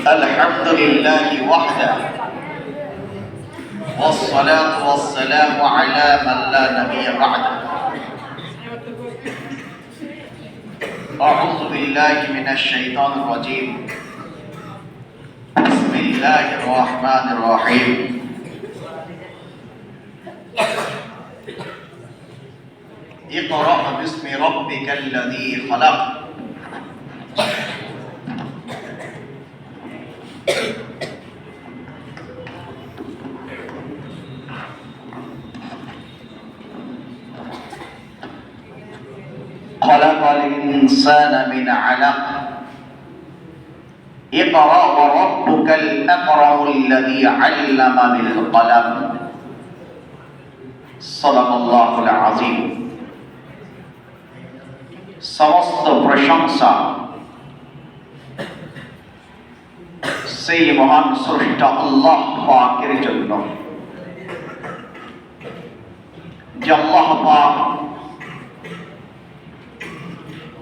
الحمد لله وحده والصلاة والسلام على من لا نبي بعده أعوذ بالله من الشيطان الرجيم بسم الله الرحمن الرحيم اقرأ باسم ربك الذي خلق خلق الإنسان من علق اقرأ وربك الأكرم الذي علم بالقلم صدق الله العظيم সমস্ত প্রশংসা সেই মহান স্রষ্টা আল্লাহ পাকের জন্য যে আল্লাহ পাক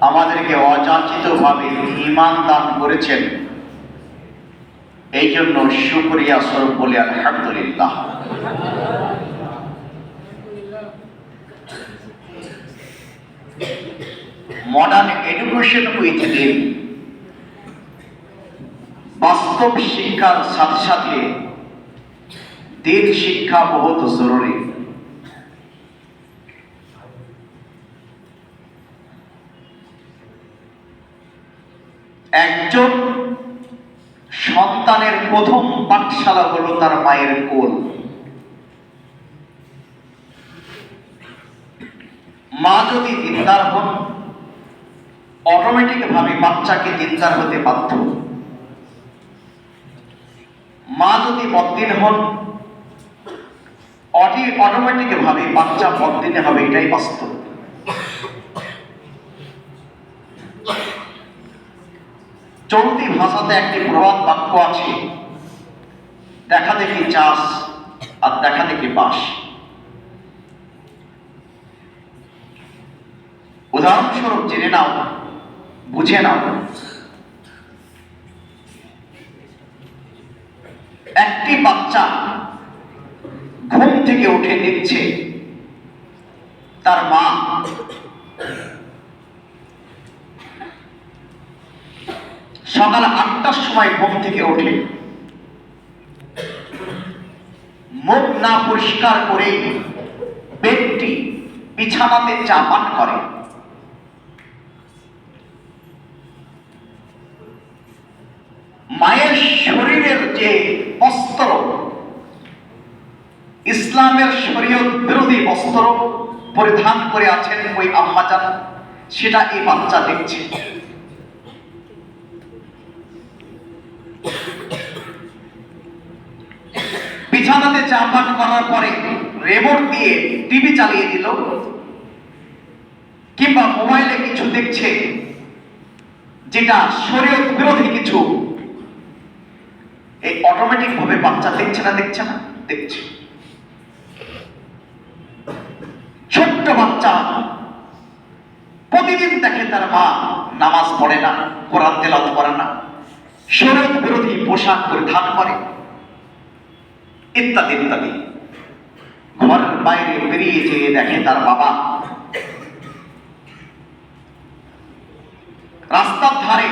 আমাদেরকে অযাচিতভাবে ঈমান দান করেছেন, এই জন্য শুকরিয়া স্বরূপ বলি আলহামদুলিল্লাহ। মডার্ন এডুকেশন উইথ দিন, বাস্তব শিক্ষার সাথে সাথে দিন শিক্ষা বহুত জরুরি। একজন সন্তানের প্রথম পাঠশালা হলো তার মায়ের কোল। মা যদি দিনদার হন, অটোমেটিক ভাবে বাচ্চাকে দিনদার হতে বাধ্য। মা যদি বদ্দিন হন, অটোমেটিক ভাবে বাচ্চা বদ্দিনে হবে, এটাই বাস্তব। চলতি ভাষাতে একটি প্রবাদ বাক্য আছে, দেখা দেখি চাষ আর দেখা দেখি বাস। উদাহরণস্বরূপ জেনে নাও, বুঝে নাও। একটি বাচ্চা ঘুম থেকে উঠে দেখছে তার মা সকাল 8টার সময় ঘুম থেকে ওঠে, মুখ না পরিষ্কার করে ব্যক্তি বিছানাতে চা পান করে। মায়ের শরীরের যে বস্ত্র, ইসলামের শরীয়ত বিরোধী বস্ত্র পরিধান করে আছেন ওই আম্মাজান, সেটা এই বাচ্চা দেখছে। বিছানাতে চা পান করার পরে রিমোট দিয়ে টিভি চালিয়ে দিল, কিংবা মোবাইলে কিছু দেখছে যেটা শরীয়ত বিরোধী কিছু, এই অটোমেটিক ভাবে বাচ্চা দেখছে না দেখছে। ছোট্ট বাচ্চা প্রতিদিন দেখে তার মা নামাজ পড়ে না, কোরআন তেলাওয়াত করে না, শরীয়ত বিরোধী পোশাক পরিধান করে, ইত্যাদি ইত্যাদি। ঘরের বাইরে বেরিয়ে যেয়ে দেখে তার বাবা রাস্তার ধারে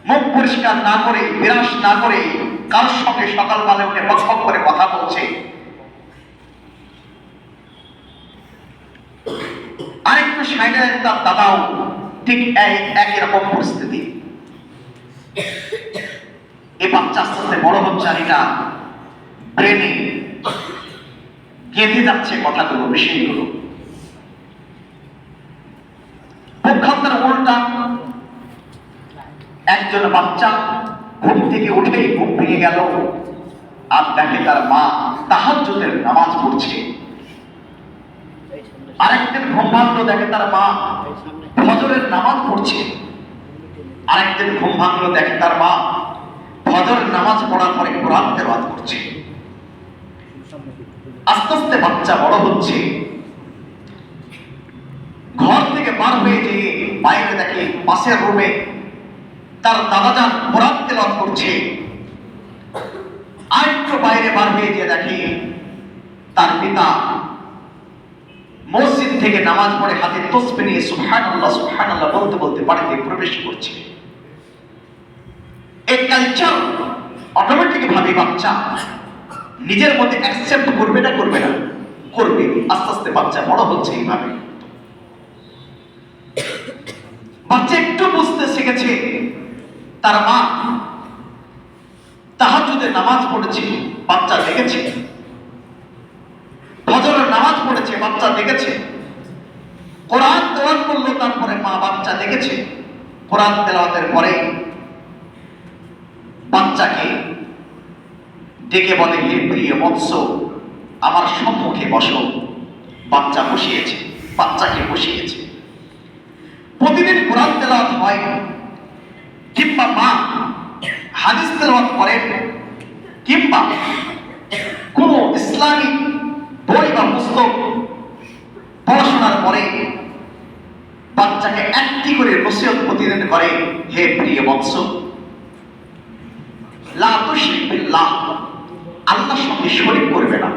মুখ পরিষ্কার না করে, বিরাস না করে কার সঙ্গে সকালবেলা উঠে বকবক করে কথা বলছে। আরেকটু সাইডে তার দাদাও ঠিক একই রকম পরিস্থিতি। এই বাচ্চা আস্তে আস্তে বড় হচ্ছে, আর এটা ব্রেনে গেঁথে যাচ্ছে কথাগুলো, বিষয়গুলো। পক্ষান্তরে উল্টা, একজন বাচ্চা ঘুম থেকে উঠেই ঘুম ভেঙে গেল আর দেখে তার মা তাহাজ্জুদের নামাজ পড়ছে। আরেকদিন ঘুম ভাঙলো, দেখে তার মা ফজরের নামাজ পড়ছে। আরেকদিন ঘুম ভাঙলো, দেখে তার মা ফজরের নামাজ পড়ার পরে কোরআন তেলাওয়াত করছে। আস্তে আস্তে বাচ্চা বড় হচ্ছে, ঘর থেকে বার হয়ে যেয়ে বাইরে দেখে পাশের রুমে তার দাদাজান কোরআন তেলাওয়াত করছে, আরেকটু বাইরে বার হয়ে গিয়ে দেখে তার পিতা মসজিদ থেকে নামাজ পড়ে হাতে তসবিহ নিয়ে সুবহানাল্লাহ সুবহানাল্লাহ বলতে বলতে বাড়িতে প্রবেশ করছে। এই কালচার অটোমেটিক ভাবে বাচ্চা নিজের মধ্যে অ্যাকসেপ্ট করবে না করবে না করবে। আস্তে আস্তে বাচ্চা বড় হচ্ছে এইভাবে। বাচ্চা একটু বুঝতে শিখেছে, তার মা তাহাজ্জুদের নামাজ পড়েছে, বাচ্চা দেখেছে। ফজরের নামাজ পড়েছে, বাচ্চা দেখেছে। কোরআন তেলাওয়াত করলো, তারপরে মা বাচ্চা দেখেছে। কোরআন তেলাওয়াতের পরে বাচ্চাকে ডেকে বলে, হে প্রিয় বৎস, আমার সম্মুখে বসো। বাচ্চা বসিয়েছে, বাচ্চাকে বসিয়েছে। প্রতিদিন কোরআন তেলাওয়াত হয়, কিংবা মা হাদিস তেলাওয়াত করেন, কিংবা কোন ইসলামিক বই বা পুস্তক পড়াশোনার পরে বাচ্চাকে একটি করে নসিহত প্রতিদিন করে, হে প্রিয় বৎস, লা তুশরিক বিল্লাহ, আল্লাহর সঙ্গে শরীক করবে না।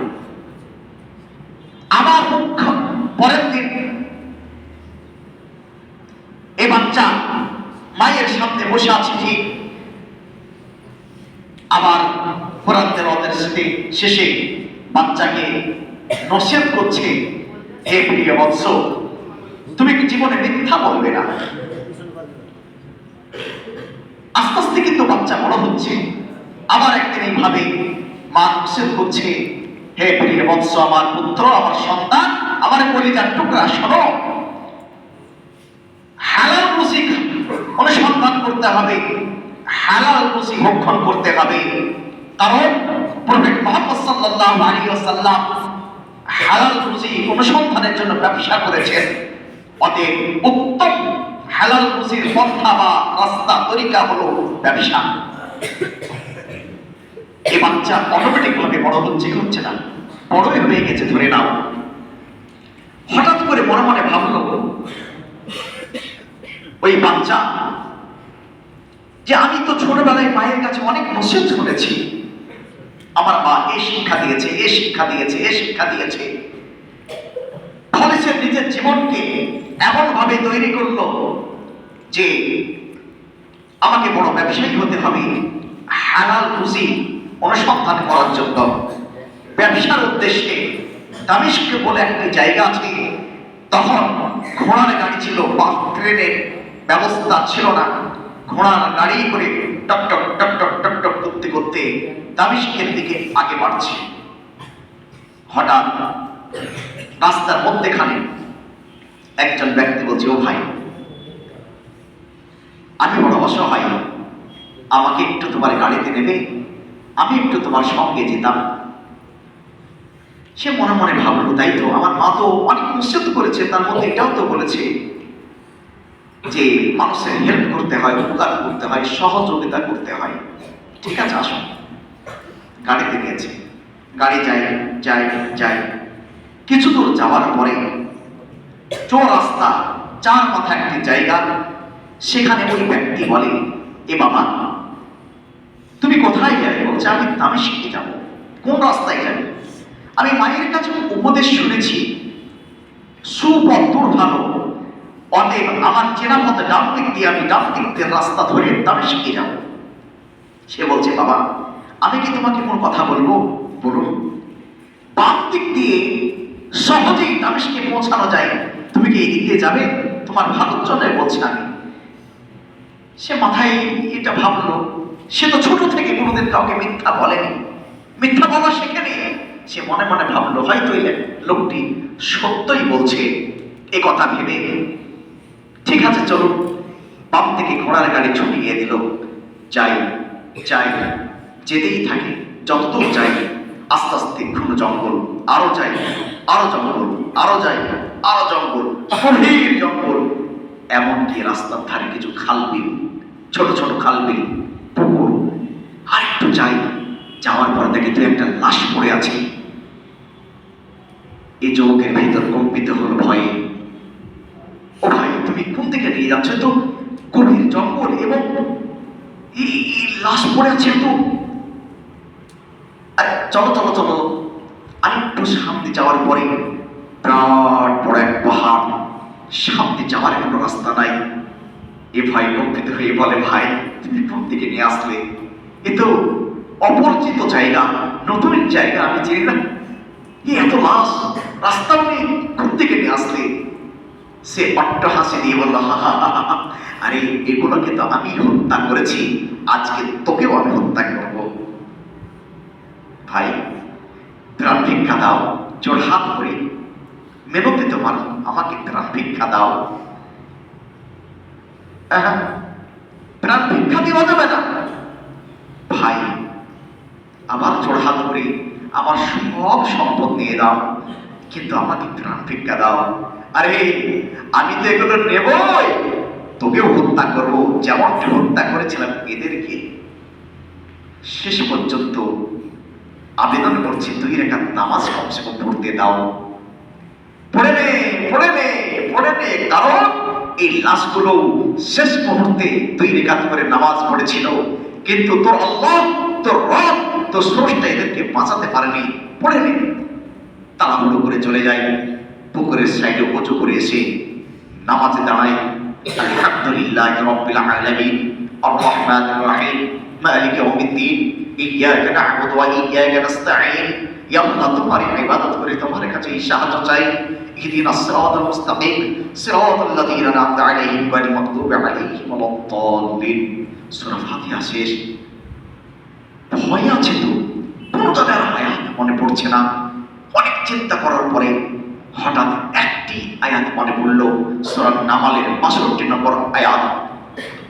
আমার মুখ্য পরের দিন এই বাচ্চা মায়ের সামনে বসে আছে, ঠিক আবার কোরআন তেলাওয়াতের শেষে বাচ্চাকে নসিহত করছে, হে প্রিয় বৎস, তুমি জীবনে মিথ্যা বলবে না। আস্তে আস্তে কিন্তু বাচ্চা বড় হচ্ছে। আবার একদিন এইভাবে মা নসিহত করছে, হে প্রিয় বৎস, আমার পুত্র, আমার সন্তান, আমার কলিজার টুকরা, শোনো, হালাল রুজি অনুসন্ধান করতে হবে, হালাল রুজি ভক্ষণ করতে হবে। কারণ প্রফেট মুহাম্মদ সাল্লাল্লাহু আলাইহি ওয়াসাল্লাম হালাল রুজি অনুসন্ধানের জন্য ব্যবসা করেছেন। অতএব উত্তম হালাল রুজির পন্থা বা রাস্তা তরিকা হলো ব্যবসা। এই বাচ্চা অটোমেটিক ভাবে বড় হচ্ছে না, বড়ই হয়ে গেছে ধরে নাও। হঠাৎ করে মনে মনে ভাবলো ওই বাচ্চা যে আমি তো ছোটবেলায় মায়ের কাছে অনেক নসিহত শুনেছি, আমার মা এই শিক্ষা দিয়েছে, এই শিক্ষা দিয়েছে, এই শিক্ষা দিয়েছে। ফলে সে নিজের জীবনকে এমন ভাবে তৈরি করলো যে আমাকে বড় ব্যবসায়ী হতে হবে, হালাল রুজি অনুসন্ধান করার জন্য। ব্যবসার উদ্দেশ্যে দামেস্ক বলে একটি জায়গা আছে, তখন ঘোড়ার গাড়ি ছিল বা ট্রেনের ব্যবস্থা ছিল না। ঘোড়ার গাড়ি করে টক টক টক টক টক টক করতে করতে দামেস্কের দিকে আগে বাড়ছে। হঠাৎ রাস্তার মধ্যেখানে একজন ব্যক্তি বলছে, ও ভাই, আমি বড় অসহায়, আমাকে একটু তোমার গাড়িতে নেবে, আমি একটু তোমার সঙ্গে যেতাম। সে মনে মনে ভাবলো, তাই তো, আমার মা তো অনেক নসিহত করেছে, তার মধ্যে এটাও তো বলেছে যে মানুষের হেল্প করতে হয়, উপকার করতে হয়, সহযোগিতা করতে হয়। ঠিক আছে, আসো। গাড়িতে গিয়েছে, গাড়ি যায় যায় যায়। কিছু দূর যাওয়ার পরে চৌরাস্তা, চার মাথা একটি জায়গা, সেখানে ওই ব্যক্তি বলে, এ বাবা, তুমি কোথায় যাবে? বলছে, আমি দামেস্কে যাব। কোন রাস্তায় যাবে? আমি মায়ের কাছে উপদেশ শুনেছি, সুপথ দুর্ভালো, অতএব আমার চেনা পথে ডান দিক দিয়ে, আমি ডান দিক দিয়ে রাস্তা ধরে দামেস্কে যাব। সে বলছে, বাবা, আমি কি তোমাকে কোন কথা বলবো? বলুন। বাম দিক দিয়ে সহজেই দামেস্কে পৌঁছানো যায়, তুমি কি এই দিক দিয়ে যাবে? তোমার ভালোর জন্য বলছি আমি। সে মাথায় এটা ভাবলো, সে তো ছোট থেকে কোনোদিন কাউকে মিথ্যা বলেনি, মিথ্যা বলা শেখেনি। সে মনে মনে ভাবলো, হয়তো এই লোকটি সত্যই বলছে। এ কথা ভেবে ঠিক আছে, চলুন। বাম থেকে ঘোড়ার গাড়ি ছুটিয়ে দিল। যাই যাই, যেতেই থাকে। যতদূর যাই, আস্তে আস্তে ঘন জঙ্গল, আরো যাই, আরো জঙ্গল, আরো যাই, আরো জঙ্গল, গভীর জঙ্গল। এমনকি রাস্তার ধারে কিছু খালবিল, ছোট ছোট খালবিল, পুকুর। আর একটু যাই, যাওয়ার পর দেখে তুই একটা লাশ পড়ে আছে। এই যুবকের ভিতর কম্পিত হল ভয়ে। ও ভাই, তুমি কোন দিকে নিয়ে যাচ্ছ? তো গভীর জঙ্গল এবং এই লাশ পড়ে আছে তো, আরে চলো চলো চলো। আরেকটু সামনে যাওয়ার পরে বিরাট বড় এক পাহাড়, সামনে যাওয়ার কোনো রাস্তা নাই। এ ভাই লঙ্কিত হয়ে বলে, ভাই তুমি কোন দিকে নিয়ে আসলে? এ তো অপরিচিত জায়গা, নতুন জায়গা, আমি চিনি না। এত লাশ, রাস্তাও নেই, কোন দিকে নিয়ে আসলে? সে অট্ট হাসি দিয়ে বলল, আরে এগুলোকে তো আমি হত্যা করেছি, আজকে তোকেও আমি হত্যা করব। ভাই প্রাণ ভিক্ষা দাও, জোর হাত করে মেনতে তোমার, আমাকে প্রাণ ভিক্ষা দাও। প্রাণ ভিক্ষা দেওয়া যাবে না ভাই, আমার জোর হাত করে আমার সব সম্পদ নিয়ে দাও, কিন্তু আমাকে প্রাণ ভিক্ষা দাও। আরে আমি তো এগুলো নেবই, তোকেও হত্যা করবো, যেমনটা হত্যা করেছিলাম এদেরকে। শেষ পর্যন্ত আবেদন করছি, 2 রাকাত নামাজ কমসে কম পড়তে দাও। পড়ে নে পড়ে নে পড়ে নে, কারণ এই লাশগুলো শেষ মুহূর্তে 2 রাকাত করে নামাজ পড়েছিল, কিন্তু তোর আল্লাহ, তোর রব, তোর স্রষ্টা এদেরকে বাঁচাতে পারেনি। পড়ে নে। তাড়াহুড়ো করে চলে যায়, পুকুরের সাইডে উঁচু করে এসে নামাজে দাঁড়ায়। আলহামদুলিল্লাহ রাব্বিল আলামিন আর রহমানির রহিম মালিক ইয়াউমিদ্দিন ইয়্যাকা না'বুদু ওয়া ইয়্যাকা নাস্তাঈন। ইয়া আল্লাহ, তোমার ইবাদত করে তোমার কাছে সাহায্য চাই। ইহদিনাস সিরাতাল মুস্তাকিম সিরাতাল লাযীনা আন'আমতা আলাইহিম গায়রিল মাগদুবি আলাইহিম ওয়ালাদ-দাল্লিন। সূরা ফাতিহা শেষ। ভয় আছে তো, কোনো জায়গার আয়াত মনে পড়ছে না। অনেক চিন্তা করার পরে হঠাৎ একটি আয়াত মনে পড়ল, সূরা নামালের ৬২ নম্বর আয়াত।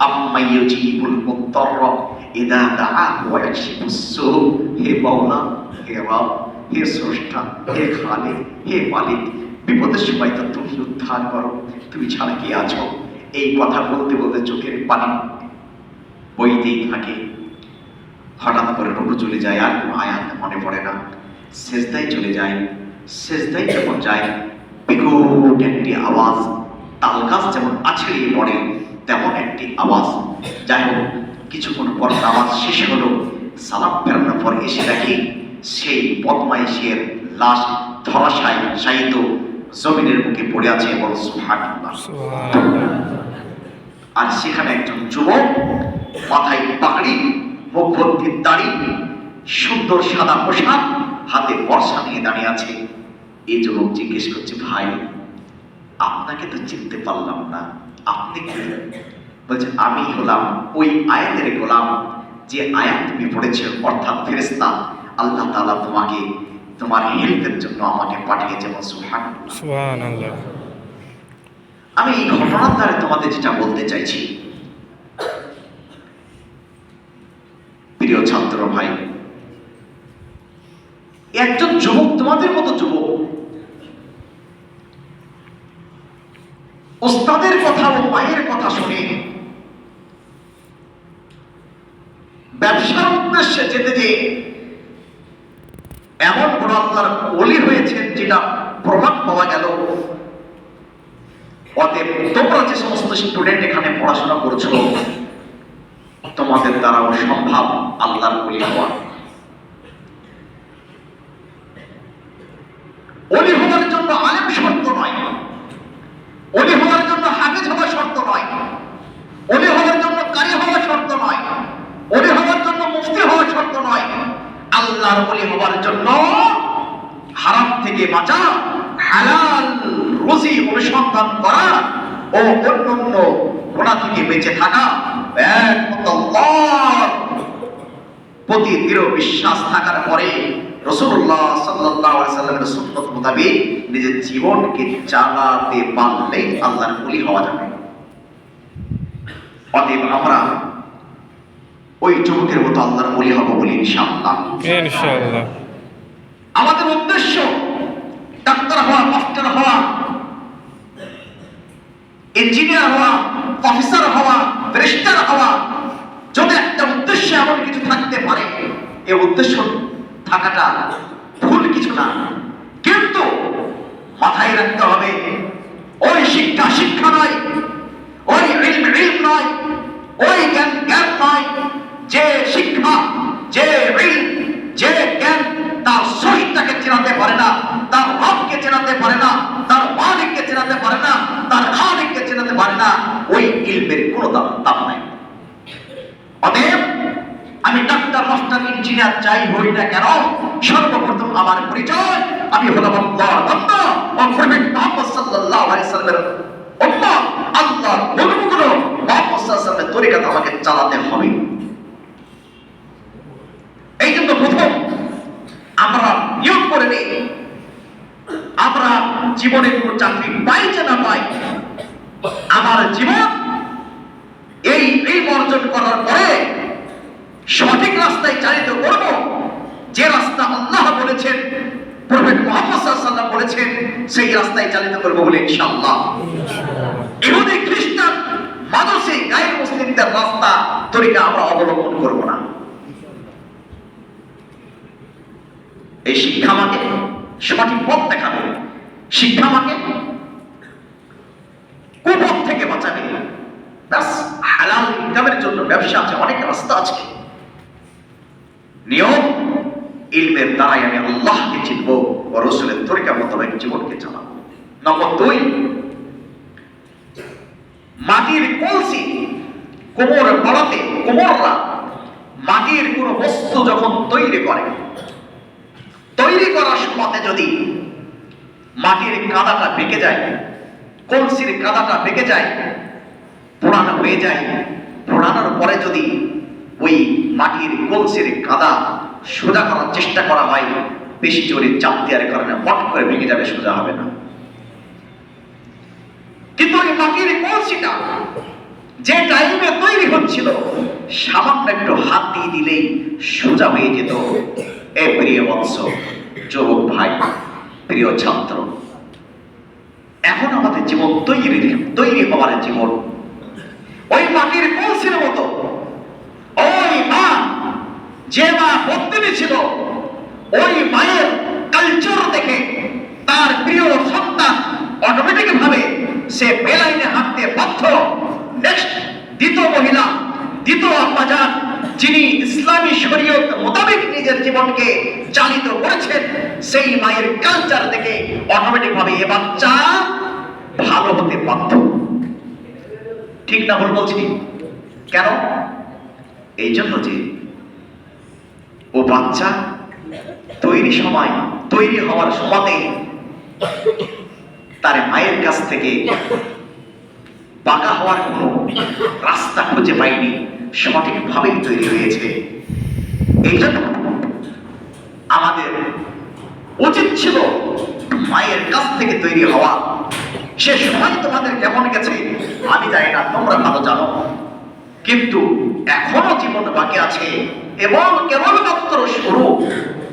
আম্মা ইউজিবুল মুত্তাররা ইযা দাআহু ওয়া ইয়াকশিফুস সূ। হে মাওলা, হে রব, হে স্রষ্টা, হে খালিক, হে মালিক, বিপদের সময় তো তুমি উদ্ধার করো, তুমি ছাড়া কে আছো? এই কথা বলতে বলতে চোখের পানি বইতেই থাকে। হঠাৎ করে রুকু চলে যায়, আর কোনো আয়াত মনে পড়ে না। সেজদায় চলে যায়। সেজদায় যখন যায়, বিকট একটি আওয়াজ, তাল গাছ যেমন আছড়িয়ে পড়ে তেমন একটি আওয়াজ। যাই হোক, কিছুক্ষণ পর আওয়াজ শেষ হলো। সালাম ফেরানোর পর এসে দেখি সেই বদমাইশের লাশ ধরাশায়ী শায়িত জমিনের বুকে পড়ে আছে। বল সুবহানাল্লাহ। আর সেখানে একজন যুবক, মাথায় পাগড়ি, মুখ ভর্তি দাড়ি, সুন্দর সাদা পোশাক, হাতে বর্ষা নিয়ে দাঁড়িয়ে আছে। এই যুবক জিজ্ঞেস করছে, ভাই আপনাকে তো চিনতে পারলাম না, আপনি কি? বলছে, আমি হলাম ওই আয়াতের গোলাম যে আয়াত তুমি পড়েছ, অর্থাৎ ফেরেশতা আল্লাহ তাআলা তোমাকে তোমার হেল্পের জন্য আমাকে পাঠিয়েছে। সুবহানাল্লাহ। আমি এই ঘটনার দ্বারা তোমাদের যেটা বলতে চাইছি, প্রিয় ছাত্র ভাই, একজন যুবক, তোমাদের মতো যুবক, ওস্তাদের কথা ও মায়ের কথা শুনে ব্যবসার উদ্দেশ্যে যেতে যে এমন বড় আল্লাহর ওলি হয়েছেন যেটা প্রমাণ পাওয়া গেল। অতএব তোমরা যে সমস্ত স্টুডেন্ট এখানে পড়াশোনা করছো, তোমাদের দ্বারাও সম্ভব আল্লাহর ওলি হওয়া। ওলি হওয়ার জন্য আলেম শর্ত নয়, ওলি হওয়ার জন্য হাফেজ হওয়া শর্ত নয়, ওলি হওয়ার জন্য কারি হওয়া শর্ত নয়, ওলি হওয়ার জন্য মুফতি হওয়া শর্ত নয়। আল্লাহর ওলি হওয়ার জন্য হারাম থেকে বাঁচা, হালাল রুজি অনুসন্ধান করা ও অন্যান্য গুনাহ থেকে বেঁচে থাকা, একমাত্র আল্লাহর প্রতি দৃঢ় বিশ্বাস থাকার পরে রাসূলুল্লাহ সাল্লাল্লাহু আলাইহি সাল্লামের সুন্নাত মোতাবেক নিজের জীবনকে চালাতে পারলেই আল্লাহর ওলি হওয়া যাবে। অতএব আমরা ওই যুবকের মতো আল্লাহর ওলি হব বলি ইনশাআল্লাহ। ইনশাআল্লাহ। আমাদের উদ্দেশ্য ডাক্তার হওয়া, মাস্টার হওয়া, ইঞ্জিনিয়ার হওয়া, প্রফেসর হওয়া, ব্যারিস্টার হওয়া। যদি একটা উদ্দেশ্য এমন কিছু থাকতে পারে, এই উদ্দেশ্য থাকাটা ভুল কিছু না, কিন্তু মাথায় রাখতে হবে ওই শিক্ষা শিক্ষা নয়, ওই ইলম ইলম নয়, ওই জ্ঞান জ্ঞান নয়, যে শিক্ষা, যে ইলম, যে জ্ঞান তার স্রষ্টাকে চেনাতে পারে না, তার রবকে চেনাতে পারে না, তার মালিককে চেনাতে পারে না, তার খালিককে চেনাতে পারে না, ওই ইলমের কোনো দাম নাই। অতএব আমি ডাক্তার, মাস্টার, ইঞ্জিনিয়ার যাই হই না কেন, সর্বপ্রথম আমার পরিচয় আমি হলাম আল্লাহর বান্দা ও প্রফেট মুহাম্মদ সাল্লাল্লাহু আলাইহি সাল্লামের উম্মত। আল্লাহর হুকুমগুলো মুহাম্মদ সাল্লাল্লাহু আলাইহি সাল্লামের তরিকাতে আমাকে চালাতে হবে। এই জন্য প্রথম আমরা নিয়োগ করে নিই, আমরা জীবনে কোনো চাকরি পাই যে না পাই, আমার জীবন এই অর্জন করার পরে সঠিক রাস্তায় চালিত করব, যে রাস্তা আল্লাহ বলেছেন, প্রফেট মুহাম্মদ সাল্লাল্লাহু আলাইহি ওয়াসাল্লাম বলেছেন, সেই রাস্তায় চালিত করব বলে ইনশাআল্লাহ। ইহুদি, খ্রিস্টান, মানুষে গায়ের মুসলিমদের রাস্তা তরিকা আমরা অবলম্বন করব না। এই শিক্ষা আমাকে সঠিক পথ দেখাবে, শিক্ষা আমাকে কুপথ থেকে বাঁচাবে। ব্যাস, হালাল ইনকামের জন্য ব্যবসা আছে, অনেক রাস্তা আছে। নিয়ম ইলমের দ্বারাই আমি আল্লাহকে চিনব ও রাসূলের তরিকা মোতাবেক জীবনকে চালাবো। নম্বর 2, মাটির কলসি কোমর গলাতে, কোমররা মাটির কোন বস্তু যখন তৈরি করে, তৈরি করার সময় যদি মাটির কাদাটা বেঁকে যায়, কলসির কাদাটা বেঁকে যায়, পোড়ানো হয়ে যায়, পোড়ানোর পরে যদি ওই মাটির কলসির কাদা সোজা করার চেষ্টা করা হয়, বেশি জোরে চাপ দেওয়ার কারণে হট করে ভেঙে যাবে, সোজা হবে না। কিন্তু ওই মাটির কলসিটা যে টাইমে তৈরি হচ্ছিল, সামান্য একটু হাত দিয়ে দিলেই সোজা হয়ে যেত। এ প্রিয় বৎস, যুবক ভাই, প্রিয় ছাত্র, এখন আমাদের জীবন তৈরি হওয়ার জীবন ওই মাটির কলসির মতো। ওই মা, যে মা পত্নী ছিল, ওই মায়ের কালচার দেখে তার প্রিয় সন্তান অটোমেটিক ভাবে সে বেলাইনে হাঁটতে বাধ্য। নেক্সট, দ্বিতীয় মহিলা, দ্বিতীয় আব্বাজান, যিনি ইসলামী শরীয়ত মোতাবেক নিজের জীবনকে চালিত করেছেন, সেই মায়ের কালচার দেখে অটোমেটিক ভাবে এ বাচ্চা ভালো হতে বাধ্য। ঠিক না ভুল বলছি? কেন? এই জন্য যে ও বাচ্চা তৈরি হওয়ার সময় তার মায়ের কাছ থেকে বাঁকা হওয়ার কোন রাস্তা খুঁজে পায়নি, সঠিকভাবেই তৈরি হয়েছে। এই জন্য আমাদের উচিত ছিল মায়ের কাছ থেকে তৈরি হওয়া। সে সময় তোমাদের কেমন গেছে আমি জানি না, তোমরা ভালো জানো। কিন্তু এখনো জীবন বাকি আছে এবং কেবলমাত্র শুরু।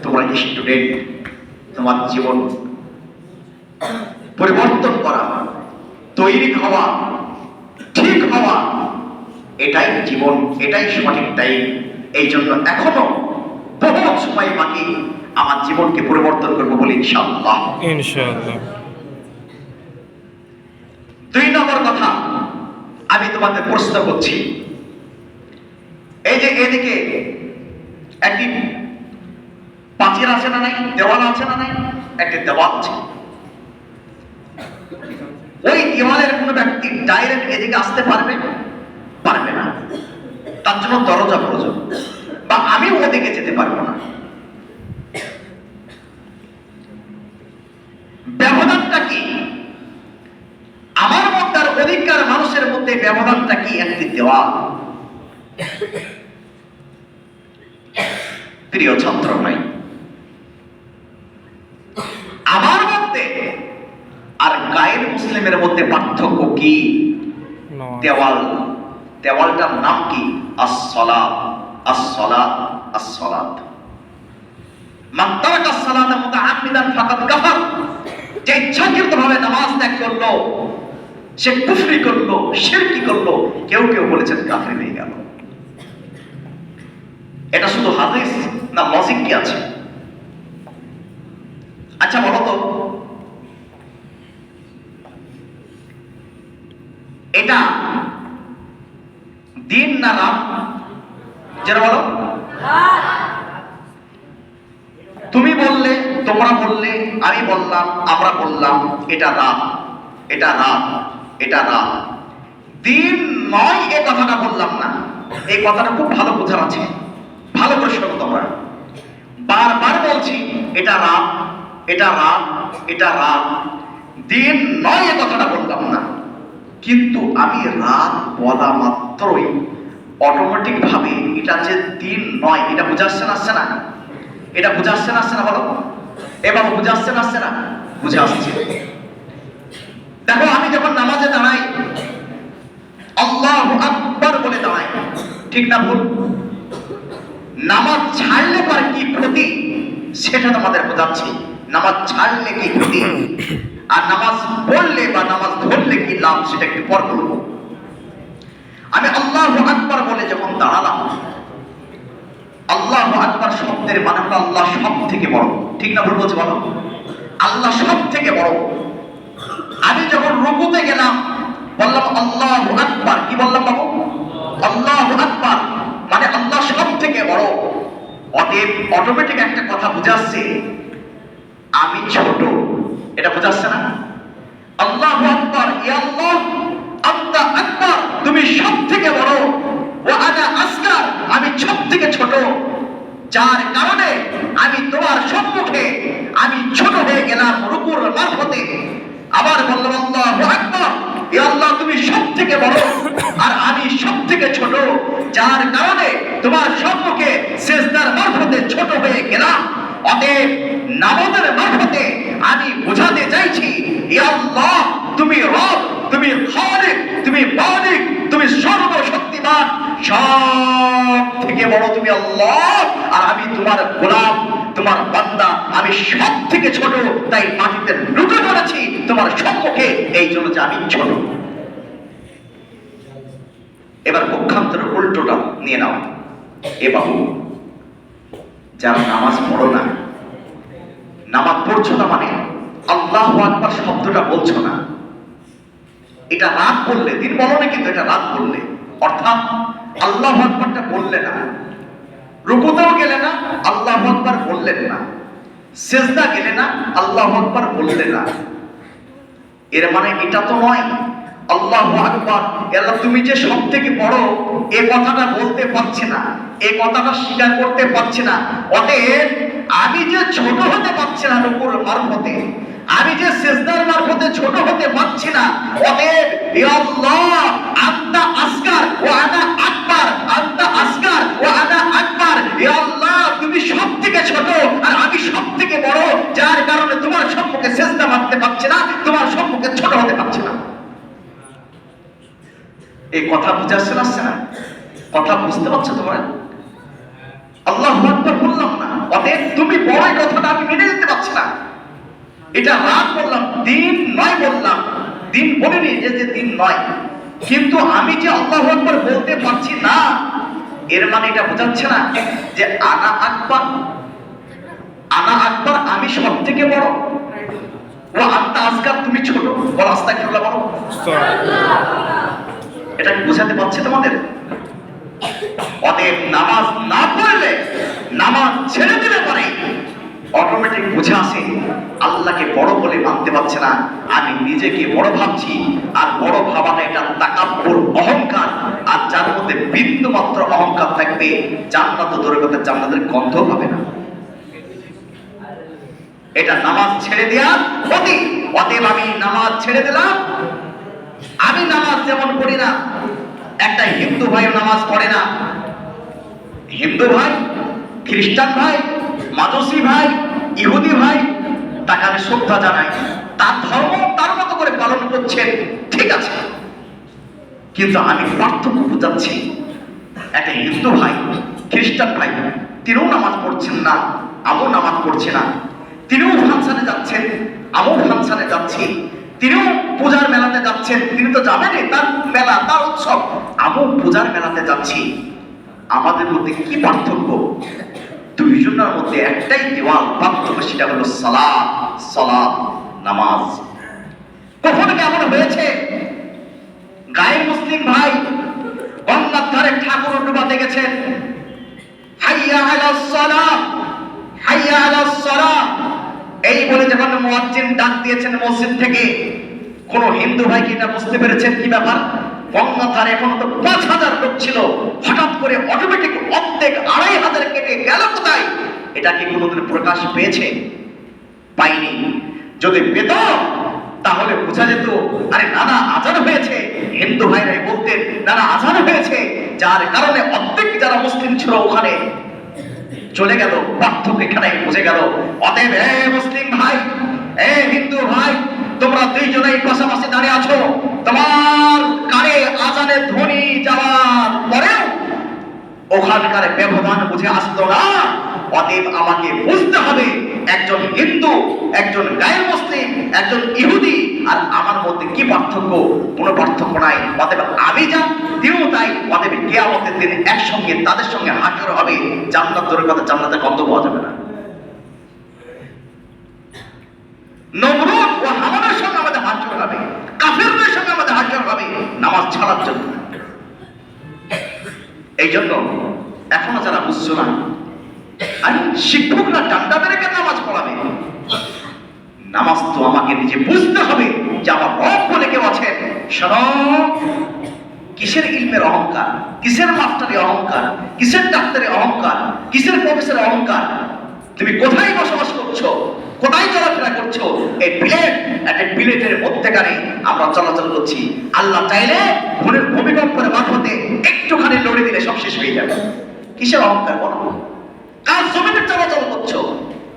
তোমরা স্টুডেন্ট, তোমার জীবন পরিবর্তন করা, তৈরি হওয়া, ঠিক হওয়া, এটাই জীবন, এটাই সঠিক টাইম। এই জন্য এখনো বহু সময় বাকি, আমার জীবনকে পরিবর্তন করবো বলে ইনশাআল্লাহ। 2 নম্বর কথা আমি তোমাদের প্রশ্ন করছি, এই যে এদিকে একটি প্রাচীর আছে না নাই, দেওয়াল আছে না নাই? একটি দেওয়াল আছে। ওই দেওয়ালের কোন ব্যক্তি ডাইরেক্ট এদিকে আসতে পারবে? পারবে না। তার জন্য দরজা প্রয়োজন, বা আমি ওদিকে যেতে পারবো না। ব্যবধানটা কি? আমার মধ্যে আর অধিকার মানুষের মধ্যে ব্যবধানটা কি? একটি দেওয়াল। প্রিয় ছাত্র ভাই, আমার মধ্যে আর গায়ের মুসলিমের মধ্যে পার্থক্য কি? দেওয়াল। দেওয়ালটার নাম কি? as-salat, as-salat, as-salat। মান তারাকা as-salata মুতাআম্মিদান ফাকাদ কাফার। যে ইচ্ছাকৃতভাবে নামাজ ত্যাগ করলো, সে কুফরি করলো, শিরকি করলো। কেউ কেউ বলেছেন কাফির হয়ে গেল। এটা শুধু হাদিস না লজিক কি আছে? আচ্ছা বলো তো, এটা দিন না রাত? যেটা বলো, তুমি বললে, তোমরা বললে, আমি বললাম, আমরা বললাম, এটা রাত, এটা রাত, এটা রাত, দিন নয় এ কথাটা বললাম না। এই কথাটা খুব ভালো বোঝার আছে, ভালো করে শোনো তোমরা। বারবার বলছি এটা রাত, এটা রাত, এটা রাত, দিন নয় এ কথাটা বললাম না। কিন্তু আমি রাত বলা মাত্রই অটোমেটিক ভাবে এটা যে দিন নয় এটা বুঝাচ্ছে না, আসছে না? এটা বুঝাচ্ছে না, আসছে না? বলো এবার বুঝাচ্ছে না, আসছে না? বুঝে আসছে। দেখো আমি যখন নামাজে দাঁড়াই আল্লাহু আকবার বলে দাঁড়াই, ঠিক না ভুল? নামাজ ছাড়লে পর কি ক্ষতি সেটা তোমাদের বোঝাচ্ছি। নামাজ ছাড়লে কি ক্ষতি আর নামাজ পড়লে বা নামাজ ধরলে কি লাভ সেটা একটু পর বলবো। আমি আল্লাহু আকবার বলে যখন দাঁড়ালাম, আল্লাহু আকবার শব্দের মানে হলো আল্লাহ সব থেকে বড়, ঠিক না ভুল বলছি? বলো আল্লাহ সব থেকে বড়। আমি যখন রুকুতে গেলাম বললাম আল্লাহু আকবার, কি বললাম বাবু? আল্লাহু আকবার, মানে আল্লাহ সব থেকে বড়। অতএব অটোমেটিক একটা কথা বুঝাচ্ছে আমি ছোট, এটা বোঝাচ্ছে না? আল্লাহু আকবার, ইয়া আল্লাহ আনতা আকবার, তুমি সব থেকে বড়, ওয়া আনা আসগার, আমি সব থেকে ছোট, যার কারণে আমি তোমার সম্মুখে আমি ছোট হয়ে গেলাম রুকুর মারফতে। আবার বললাম আল্লাহু আকবার, ইয়া আল্লাহ তুমি সব থেকে বড় আর আমি সব থেকে ছোট, যার কারণে তোমার সম্মুখে সিজদার মারফতে ছোট হয়ে গেলাম। অতএব নামাজের মারফতে আমি বোঝাতে চাইছি ইয়া আল্লাহ তুমি রব, তুমি খালিক, তুমি মালিক, তুমি সর্বশক্তিমান, সব থেকে বড় তুমি আল্লাহ, আর আমি তোমার গোলাম, তোমার বান্দা, আমি সব থেকে ছোট, তাই মাটিতে লুটে পড়েছি তোমার সম্মুখে, এই জন্য যে আমি ছোট। এবার পক্ষান্তরের উল্টোটা নিয়ে নাও। এ বাবু যারা নামাজ পড়ো না, নামাজ পড়ছো না মানে আল্লাহু আকবার শব্দটা বলছো না, এটা রাত বললে, দিন বলো না, কিন্তু এটা রাত বললে, অর্থাৎ আল্লাহু আকবারটা বললে না, রুকুতেও গেলে না আল্লাহু আকবার বললেন না, সিজদা গেলে না আল্লাহু আকবার বললে না। এর মানে এটা তো নয় আল্লাহু আকবার আল্লাহ তুমি যে সব থেকে বড় এই কথাটা বলতে পারছি না, এই কথাটা স্বীকার করতে পারছি না। অতএব আমি যে ছোট হতে পারছি না রুকুর মারফতে, আমি যে সিজদার মারফতে ছোট হতে পারছি না, অতএব ইয়া আল্লাহ আনতা আসগার ওয়া আনা আকবার, আনতা আসগার ওয়া আনা আকবার, ইয়া আল্লাহ তুমি সব থেকে ছোট আর আমি সব থেকে বড়, যার কারণে তোমার সম্মুখে সিজদা মারতে পারছি না, তোমার সম্মুখে ছোট হতে পারছি না। এই কথা বুঝাচ্ছে না, আসছে না? কথা বুঝতে পারছো তোমরা? আল্লাহু আকবার বললাম না, অতএব তুমি বড় কথাটা আমি মেনে নিতে পারছি না। এটা রাত বললাম, দিন নয় বললাম, দিন বলিনি যে দিন নয়, কিন্তু আমি যে আল্লাহু আকবার বলতে পারছি না, এর মানে এটা বোঝাচ্ছে না যে আনা আকবার, আনা আকবার আমি সব থেকে বড়, ও আনতা আসগার তুমি ছোট। বল আস্তাগফিরুল্লাহ, বলো এটা কি বোঝাতে পারছে তোমাদের? অতএব নামাজ না পড়লে, নামাজ ছেড়ে দিলে পরে অটোমেটিক বুঝে আসে আল্লাহকে বড় বলে মানতে পারছে না, আমি নিজেকে বড় ভাবছি। আর বড় ভাবাটা এটা তাকাব্বুর, অহংকার, আর যার মধ্যে বিন্দু মাত্র অহংকার থাকবে জান্নাত দূরের কথা, জান্নাতের গন্ধ পাবে না। এটা নামাজ ছেড়ে দেওয়ার ক্ষতি। অতএব আমি নামাজ ছেড়ে দিলাম। আমি নামাজ যেমন পড়ি না, একটা হিন্দু ভাই নামাজ পড়ে না, হিন্দু ভাই, খ্রিস্টান ভাই, মাজুসি ভাই, ইহুদি ভাই, তাকে আমি শ্রদ্ধা জানাই, তার ধর্ম তার মতো করে পালন করছেন, ঠিক আছে, কিন্তু আমি পার্থক্য বুঝাচ্ছি। একটা হিন্দু ভাই, খ্রিস্টান ভাই, তিনিও নামাজ পড়ছেন না, আমিও নামাজ পড়ছি না, তিনিও ফাংশনে যাচ্ছেন, আমিও ফাংশনে যাচ্ছি, তিনিও পূজার মেলাতে যাচ্ছেন, তিনি তো যাবেনই, তার মেলা, তার উৎসব, আমিও পূজার মেলাতে যাচ্ছি। আমাদের মধ্যে কি পার্থক্য? দুইজনের মধ্যে একটাই দেওয়াল পার্থক্য, সেটা হলো সালাত, সালাত, নামাজ। কখনো কেমন হয়েছে গায়ের মুসলিম ভাই গঙ্গার ধারে ঠাকুর ডুবাতে গেছেন, হাইয়া আলাস সালাহ, হাইয়া আলাস সালাহ, এই বলে যখন মুয়াজ্জিন ডাক দিয়েছেন মসজিদ থেকে, কোন হিন্দু ভাই কি এটা বুঝতে পেরেছেন কি ব্যাপার? গঙ্গার ধারে এখন তো ৫,০০০ লোক ছিল, হঠাৎ করে অটোমেটিক অর্ধেক ২,৫০০ কেটে গেল কোথায়? এটা কি কোনোদিন প্রকাশ পেয়েছে? পাইনি। যদি পেত তাহলে বোঝা যেত আরে নানা আজান হয়েছে, হিন্দু ভাইরাই বলতেন নানা আজান হয়েছে, যার কারণে অর্ধেক যারা মুসলিম ছিল ওখানে চলে গেল। পার্থক্য এখানে বুঝে গেল। অতএব মুসলিম ভাই, হিন্দু ভাই, তোমরা দুইজনেই পাশাপাশি দাঁড়িয়ে আছো, তোমার কানে আজানের ধ্বনি যাওয়ার পরেও ওখানকার ব্যবধান বুঝে আসতো না। অতএব আমাকে বুঝতে হবে একজন হিন্দু, একজন গায়ের মুসলিম, একজন ইহুদি আর আমার মধ্যে কি পার্থক্য? কোনো পার্থক্য নাই। অতএব আমি যা দিও তাই। অতএব কিয়ামতের দিন একসঙ্গে তাদের সঙ্গে হাজির হবে। জান্নাত দূরের কথা, জান্নাতের গন্ধ পাওয়া যাবে না। নমরুদ ও হামানের সঙ্গে আমাদের হাজির হবে, কাফেরদের সঙ্গে আমাদের হাজির হবে নামাজ ছাড়ার জন্য। এই জন্য এখনো যারা বুঝছো না, আর শিক্ষকরা ডান্ডা মেরে কেন নামাজ পড়াবে? নামাজ তো আমাকে নিজে বুঝতে হবে যে আমার রব বলে কেউ আছেন। শোনো, কিসের ইলমের অহংকার, কিসের মাস্টারি অহংকার, কিসের ডাক্তারি অহংকার, কিসের প্রফেসরের অহংকার? তুমি কোথায় বসবাস করছো, কোথায় চলাফেরা করছো? এই প্লেট, একটা প্লেটের মধ্যেখানে আমরা চলাচল করছি। আল্লাহ চাইলে ভূমিকম্পের মারফতে একটুখানি লড়ে দিলে সব শেষ হয়ে যাবে। কিসের অহংকার বলো? কাজ জমিনে চলাচল করছো,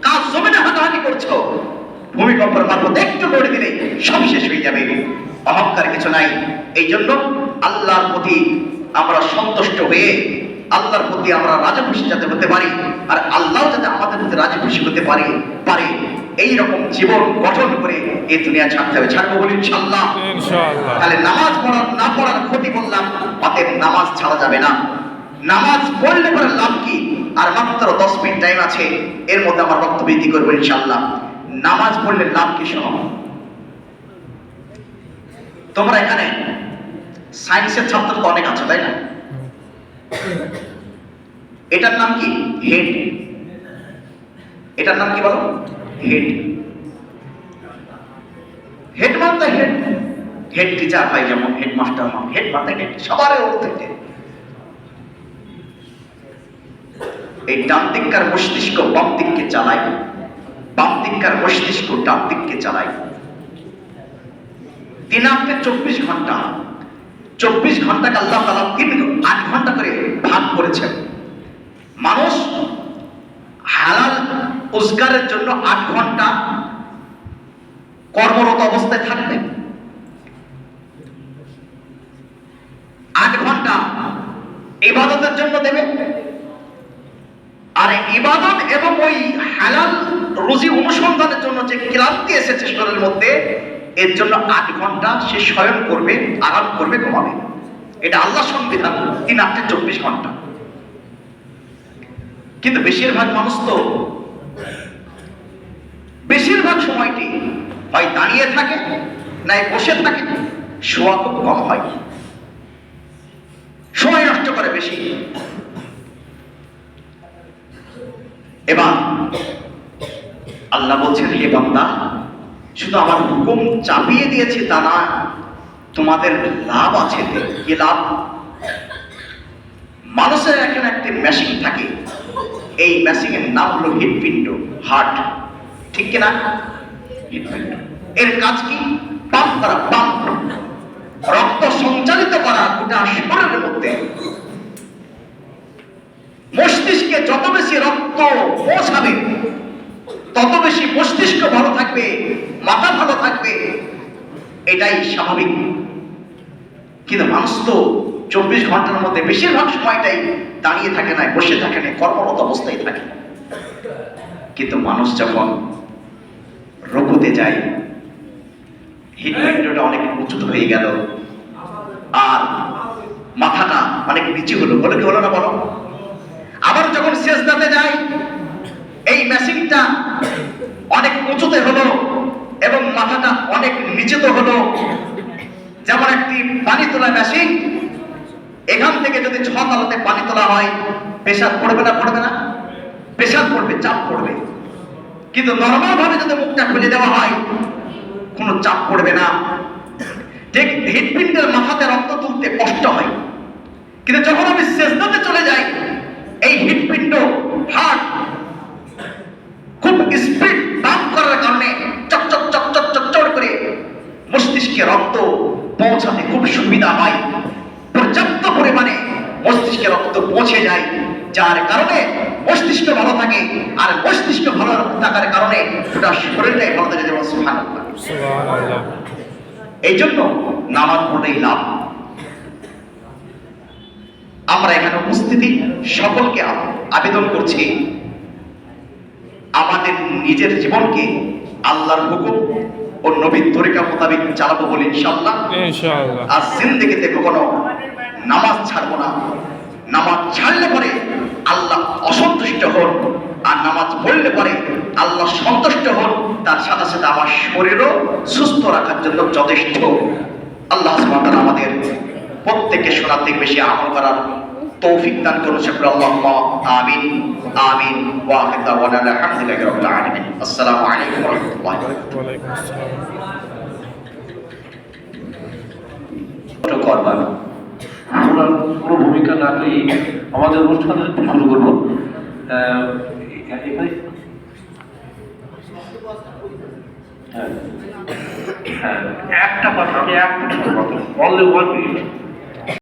কাজ জমিনে হাঁটাহাঁটি করছো, ভূমিকম্পের মারফতে একটু লড়ে দিলে সব শেষ হয়ে যাবে। অহংকার কিছু নাই। এই জন্য আল্লাহর প্রতি আমরা সন্তুষ্ট হয়ে আল্লাহর প্রতি আমরা রাজি খুশি যাতে হতে পারি, আর আল্লাহ যাতে আমাদের প্রতি রাজি খুশি হতে পারে এইরকম জীবন গঠন করে এই দুনিয়া ছাড়তে হবে। ছাড়বো বলি ইনশাআল্লাহ। তাহলে নামাজ না পড়ার ক্ষতি করলাম, অতএব নামাজ ছাড়া যাবে না। নামাজ পড়লে পরে লাভ কি? আর মাত্র 10 মিনিট টাইম আছে, এর মধ্যে আমার বক্তব্য ইতি করবো ইনশাআল্লাহ। নামাজ পড়লে লাভ কি শোনো। তোমরা এখানে সায়েন্সের ছাত্র তো অনেক আছো, তাই না? এটার নাম কি? হেড। এটার নাম কি বলো? হেড। হেড মানে হেড, হেড টিচার হয়, যেমন হেডমাস্টার হয়, হেড মানে হেড, সবার থেকে। এই ডান দিককার মস্তিষ্ক বাম দিককে চালায়, বাম দিককার মস্তিষ্ক ডান দিককে চালায়। দিন আপনি 24 ঘন্টা, 24 ঘন্টাকে আল্লাহ তাআলা 8 ঘন্টা করে ভাগ করেছেন। মানুষ হালাল রোজগারের জন্য 8 ঘন্টা কর্মরত অবস্থায় থাকবে, 8 ঘন্টা ইবাদতের জন্য দেবে। আর ইবাদত এবং ওই হালাল রুজি অনুসন্ধানের জন্য যে ক্লান্তি এসেছে শরীরের মধ্যে, এর জন্য 8 ঘন্টা সে শয়ন করবে, আরাম করবে, ঘুমাবে। এটা আল্লাহর সংবিধান। 3 8 24 ঘন্টা। কিন্তু বেশিরভাগ মানুষ তো বেশিরভাগ সময়টি হয় দাঁড়িয়ে থাকে, নাই বসে থাকে, শোয়া খুব কম হয়, সময় নষ্ট করে বেশি। এবার আল্লাহ বলছেন, হে বান্দা, শুধু আমার হুকুম চাপিয়ে দিয়েছি তা না, তোমাদের লাভ আছে। কি লাভ? মানুষের এখানে একটি মেশিন থাকে, এই মেশিনের নাম হলো হৃৎপিণ্ড, হার্ট, ঠিক কিনা? হৃৎপিণ্ড। এর কাজ কি? পাম্প করা, পাম্প, রক্ত সঞ্চালিত করা গোটা শরীরের মধ্যে। মস্তিষ্কে যত বেশি রক্ত পৌঁছাবে তত বেশি মস্তিষ্ক ভালো থাকবে, মাথা ভালো থাকবে, এটাই স্বাভাবিক। কিন্তু মানুষ তো 24 ঘন্টার মধ্যে বেশিরভাগ সময়টাই দাঁড়িয়ে থাকে না, বসে থাকে না, কর্মরত অবস্থায় থাকে। কিন্তু মানুষ যখন রুকুতে যায়, হৃৎপিণ্ডটা অনেক উঁচু হয়ে গেল, আর মাথাটা অনেক নিচু হলো, বলে কি হলো না বলো? আবার যখন সিজদাতে যায়, এই মেশিনটা অনেক উঁচুতে হলো এবং মাথাটা অনেক নিচুতে হলো। যেমন একটি পানি তোলা মেশিন, এখান থেকে যদি 6 তলাতে পানি তোলা হয়, পেশাব পড়বে না? পড়বে না? পেশাব পড়বে, চাপ পড়বে। কিন্তু নরমাল ভাবে যদি মুখটা খুলে দেওয়া হয় কোনো চাপ পড়বে না। ঠিক হৃৎপিণ্ডের মাথাতে রক্ত তুলতে কষ্ট হয়, কিন্তু যখন আমি সেজদাতে চলে যাই এই হৃৎপিণ্ড হার্ট খুব স্পিড পাম্প করার কারণে চকচক চকচক চকচক করে মস্তিষ্কে রক্ত পৌঁছাতে খুব সুবিধা হয়, পর্যাপ্ত পরিমাণে মস্তিষ্কে রক্ত পৌঁছে যায়, যার কারণে মস্তিষ্ক ভালো থাকে। আর মস্তিষ্ক ভালো থাকার কারণে গোটা শরীরটাই ভালো থাকে। যেমন সুবহানাল্লাহ। এই জন্য নামাজ পড়লেই লাভ। আমরা এখানে উপস্থিতি সকলকে আবেদন করছি আমাদের নিজের জীবনকে আল্লাহর হুকুম ও নবীর তরিকা মোতাবেক চালাবো বলে ইনশাআল্লাহ। আর জিন্দেগিতে কখনো নামাজ ছাড়বো না। নামাজ ছাড়লে পরে আল্লাহ অসন্তুষ্ট হন, আর নামাজ পড়লে পরে আল্লাহ সন্তুষ্ট হন। তার সাথে সাথে আমার শরীরও সুস্থ রাখার জন্য যথেষ্ট। আল্লাহ সুবহানাহু ওয়া তাআলা আমাদের প্রত্যেককে শোনার থেকে বেশি আমল করার তৌফিক দান করুন। আল্লাহুম্মা আমিন আমিন। ওয়া আখিরু দাওয়ানা আলহামদুলিল্লাহি রাব্বিল আলামিন। আসসালামু আলাইকুম ওয়া রাহমাতুল্লাহি ওয়া বারাকাতুহু। ওয়া আলাইকুম আসসালাম। করবার আমরা কোনো ভূমিকা না নিয়ে আমাদের অনুষ্ঠান শুরু করবো। এখানে হ্যাঁ, একটা কথা, আমি একটা কথা, অনলি ওয়ান মিনিট।